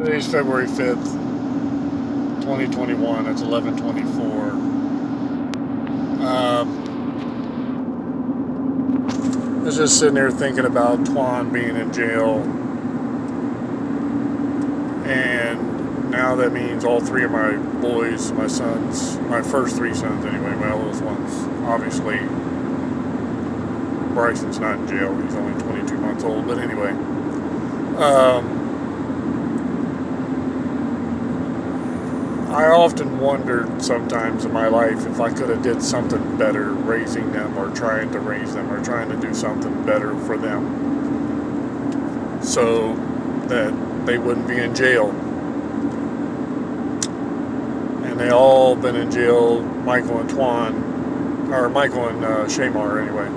Today's February 5th, 2021. It's 11:24. I was just sitting there thinking about Twan being in jail, and now that means all three of my boys, my sons, my first three sons anyway, my oldest ones, obviously Bryson's not in jail. He's only 22 months old, but anyway. I often wondered sometimes in my life if I could have did something better raising them, or trying to raise them, or trying to do something better for them so that they wouldn't be in jail. And they all been in jail, Michael and Shamar anyway,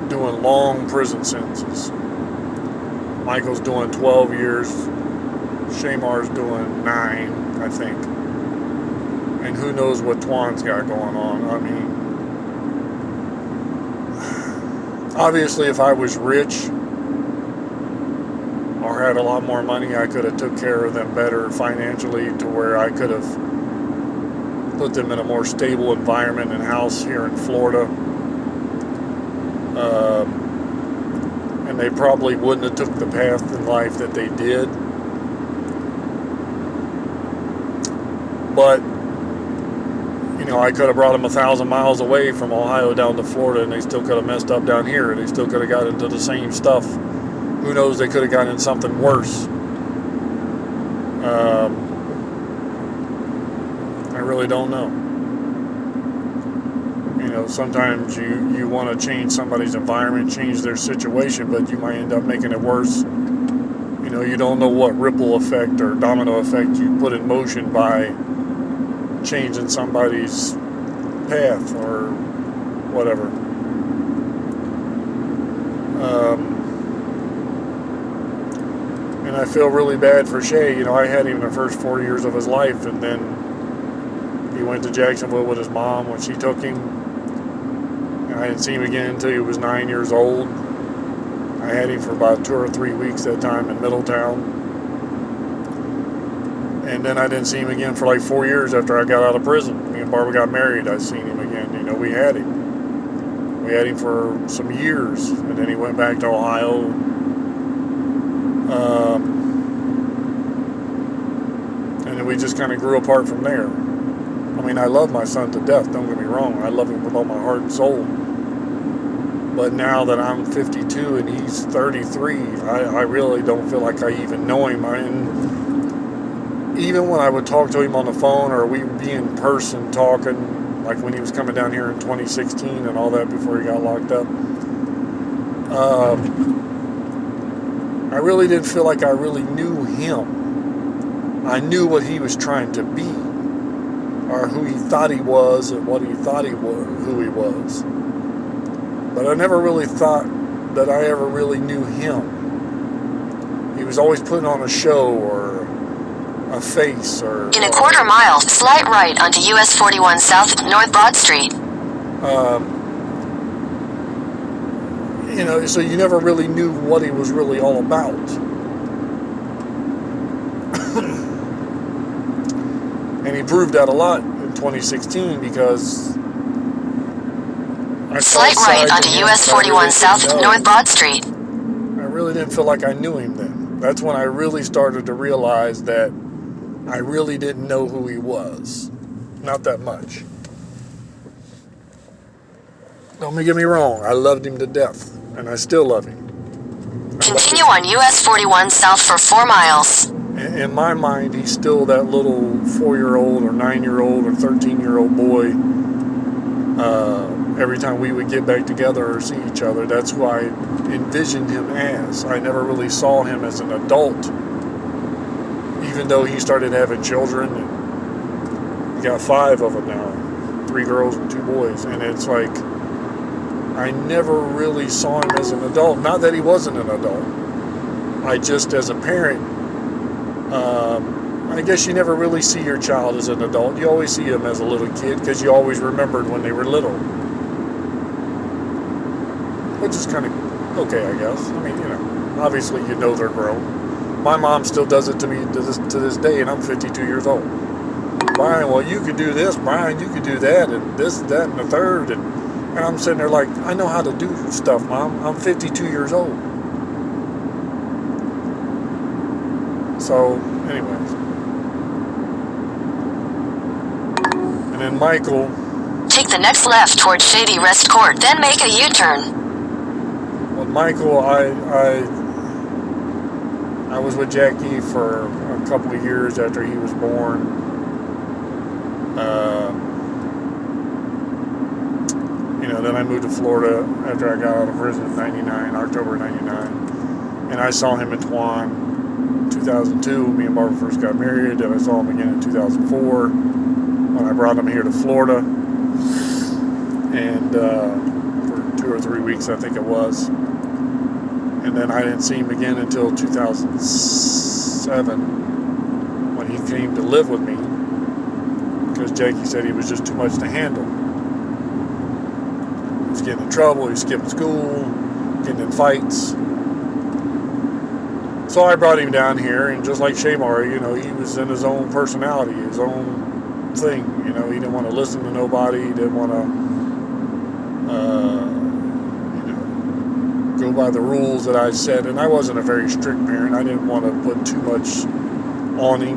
doing long prison sentences. Michael's doing 12 years, Shamar's doing 9, I think. And who knows what Twan's got going on. I mean, obviously if I was rich or had a lot more money, I could have took care of them better financially, to where I could have put them in a more stable environment and house here in Florida. And they probably wouldn't have took the path in life that they did. But, you know, I could have brought them 1,000 miles away from Ohio down to Florida, and they still could have messed up down here. They still could have got into the same stuff. Who knows, they could have gotten into something worse. I really don't know. You know, sometimes you want to change somebody's environment, change their situation, but you might end up making it worse. You know, you don't know what ripple effect or domino effect you put in motion by changing somebody's path or whatever. And I feel really bad for Shay. You know, I had him the first 4 years of his life, and then he went to Jacksonville with his mom when she took him. And I didn't see him again until he was 9 years old. I had him for about 2 or 3 weeks that time in Middletown. And then I didn't see him again for like 4 years after I got out of prison. Me and Barbara got married. I seen him again. You know, we had him. We had him for some years. And then he went back to Ohio. And then we just kind of grew apart from there. I mean, I love my son to death. Don't get me wrong. I love him with all my heart and soul. But now that I'm 52 and he's 33, I really don't feel like I even know him. Even when I would talk to him on the phone, or we would be in person talking, like when he was coming down here in 2016 and all that before he got locked up, I really didn't feel like I really knew him. I knew what he was trying to be, or who he thought he was, and what he thought he was, who he was. But I never really thought that I ever really knew him. He was always putting on a show or a face, or... In a quarter mile, slight right onto US 41 South, North Broad Street. You know, so you never really knew what he was really all about. And he proved that a lot in 2016, because... Slight right onto US 41 South, North Broad Street. I really didn't feel like I knew him then. That's when I really started to realize that I really didn't know who he was. Not that much. Don't get me wrong, I loved him to death, and I still love him. Continue on US 41 South for 4 miles. In my mind, he's still that little 4-year-old or 9-year-old or 13-year-old boy. Every time we would get back together or see each other, that's who I envisioned him as. I never really saw him as an adult, even though he started having children. And he got 5 of them now, 3 girls and 2 boys. And it's like, I never really saw him as an adult. Not that he wasn't an adult. I just, as a parent, I guess you never really see your child as an adult. You always see him as a little kid, because you always remembered when they were little. Which is kind of okay, I guess. I mean, you know, obviously you know they're grown. My mom still does it to me to this day, and I'm 52 years old. Brian, well, you could do this. Brian, you could do that, and this, that, and the third. And I'm sitting there like, I know how to do stuff, Mom. I'm 52 years old. So, anyways. And then Michael. Take the next left toward Shady Rest Court, then make a U-turn. Well, Michael, I was with Jackie for a couple of years after he was born. Then I moved to Florida after I got out of prison in October 99. And I saw him in Tuan in 2002. Me and Barbara first got married. And I saw him again in 2004 when I brought him here to Florida. And for 2 or 3 weeks, I think it was. And then I didn't see him again until 2007 when he came to live with me, because Jackie said he was just too much to handle. He was getting in trouble, he was skipping school, getting in fights. So I brought him down here, and just like Shamar, he was in his own personality, his own thing. He didn't want to listen to nobody, he didn't want to go by the rules that I set, and I wasn't a very strict parent. I didn't want to put too much on him.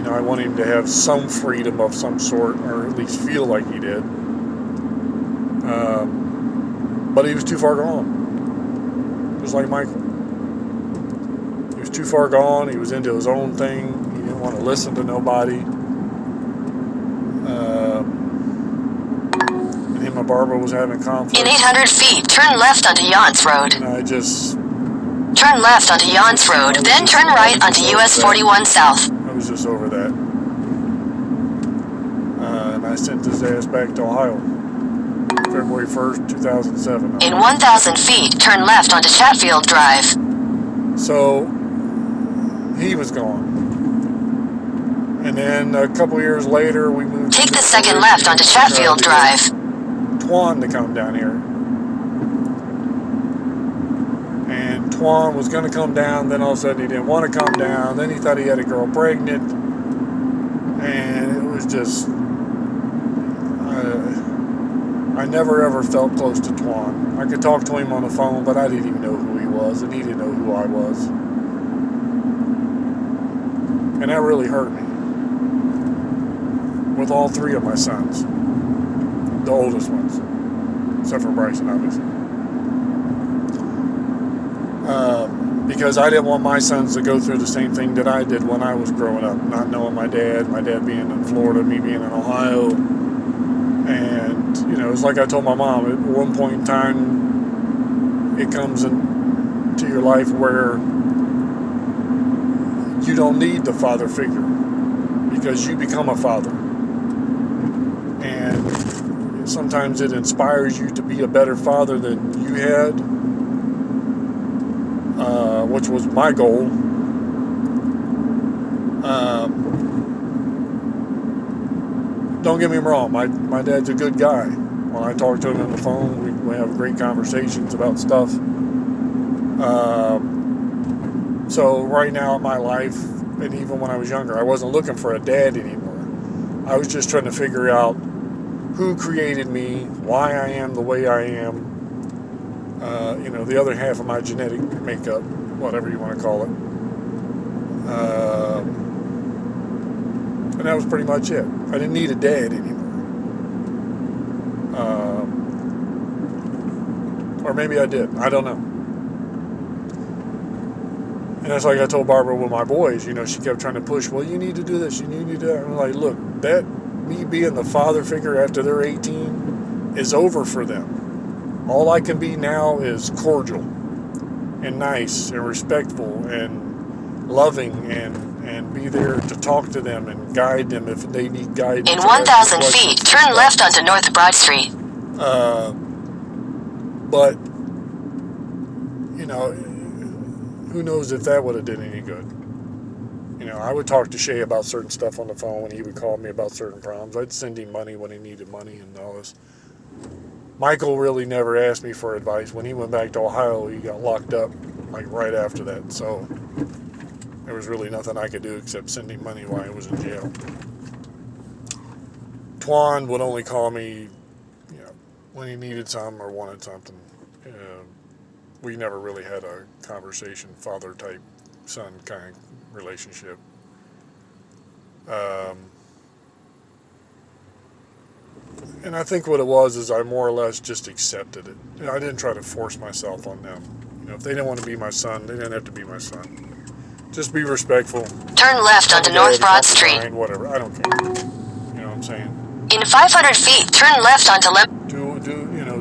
I want him to have some freedom of some sort, or at least feel like he did. But he was too far gone, just like Michael. He was too far gone. He was into his own thing. He didn't want to listen to nobody. Him and Barbara was having conflict. In 800 feet, turn left onto Yance Road. And I just... Turn left onto Yance Road, then turn right onto US 41 South. I was just over that. And I sent his ass back to Ohio. February 1st, 2007. In 1,000 feet, turn left onto Chatfield Drive. So, he was gone. And then a couple years later, we moved... Take the second left onto Chatfield Drive. Tuan to come down here. And Tuan was going to come down, then all of a sudden he didn't want to come down, then he thought he had a girl pregnant, and it was just... I never ever felt close to Tuan. I could talk to him on the phone, but I didn't even know who he was, and he didn't know who I was. And that really hurt me. With all 3 of my sons. The oldest ones. Except for Bryson, obviously. Because I didn't want my sons to go through the same thing that I did when I was growing up. Not knowing my dad being in Florida, me being in Ohio. And, it's like I told my mom, at one point in time, it comes into your life where you don't need the father figure. Because you become a father. And sometimes it inspires you to be a better father than you had, which was my goal. Don't get me wrong, my dad's a good guy. When I talk to him on the phone, we have great conversations about stuff. So right now in my life, and even when I was younger, I wasn't looking for a dad anymore. I was just trying to figure out who created me, why I am the way I am, the other half of my genetic makeup, whatever you want to call it. And that was pretty much it. I didn't need a dad anymore. Or maybe I did. I don't know. And that's like I told Barbara with my boys. She kept trying to push, well, you need to do this, you need to do that. I'm like, look, that me being the father figure after they're 18 is over for them. All I can be now is cordial and nice and respectful and loving and be there to talk to them and guide them if they need guidance. In 1,000 feet, turn left onto North Broad Street. But, who knows if that would have did any good. I would talk to Shay about certain stuff on the phone when he would call me about certain problems. I'd send him money when he needed money and all this. Michael really never asked me for advice. When he went back to Ohio, he got locked up like right after that. So there was really nothing I could do except send him money while he was in jail. Twan would only call me, when he needed something or wanted something. We never really had a conversation, father type, son kind of relationship. And I think what it was is I more or less just accepted it. I didn't try to force myself on them. If they didn't want to be my son, they didn't have to be my son. Just be respectful. Turn left onto North Broad Street. Whatever, I don't care. You know what I'm saying? In 500 feet, turn left onto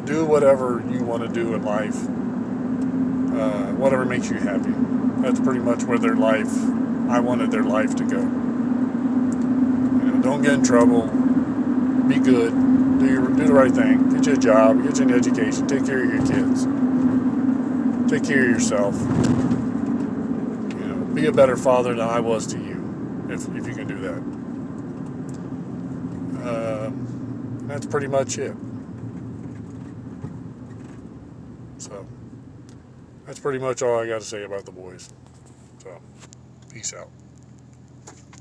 Do whatever you want to do in life. Whatever makes you happy. That's pretty much where I wanted their life to go. Don't get in trouble. Be good. Do the right thing. Get you a job. Get you an education. Take care of your kids. Take care of yourself. Be a better father than I was to you, if you can do that. That's pretty much it. So, that's pretty much all I got to say about the boys. So, peace out.